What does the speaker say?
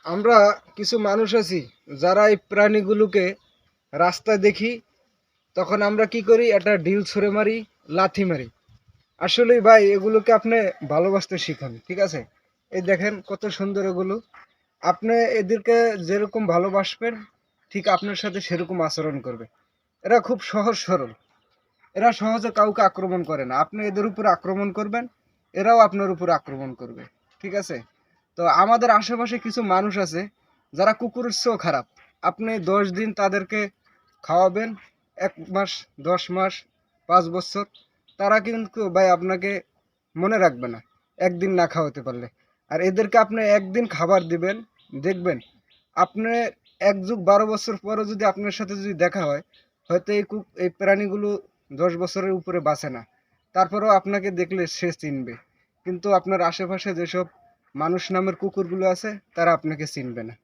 আমরা কিছু মানুষ আছি যারা এই প্রাণীগুলোকে রাস্তায় দেখি, তখন আমরা কি করি, একটা ঢিল ছুঁড়ে মারি, লাথি মারি। আসলে ভাই এগুলোকে আপনি ভালোবাসতে শিখান, ঠিক আছে? এই দেখেন কত সুন্দর এগুলো। আপনি এদেরকে যেরকম ভালোবাসবেন, ঠিক আপনার সাথে সেরকম আচরণ করবে। এরা খুব সহজ সরল, এরা সহজে কাউকে আক্রমণ করে না। আপনি এদের উপর আক্রমণ করবেন, এরাও আপনার উপর আক্রমণ করবে, ঠিক আছে? তো আমাদের আশেপাশে কিছু মানুষ আছে যারা কুকুরের চেয়েও খারাপ। আপনি 10 দিন তাদেরকে খাওয়াবেন, 1 মাস, 10 মাস, 5 বছর, তারা কিন্তু ভাই আপনাকে মনে রাখবে না একদিন না খাওয়াতে পারলে। আর এদেরকে আপনি একদিন খাবার দিবেন, দেখবেন আপনি 1 যুগ 12 বছর পরে যদি আপনার সাথে যদি দেখা হয়, হয়তো এই প্রাণীগুলো 10 বছরের উপরে বাঁচে না। তারপরেও আপনাকে দেখলে সে চিনবে, কিন্তু আপনার আশেপাশে যেসব মানুষ নামের কুকুরগুলো আছে তারা আপনাকে চিনবে না।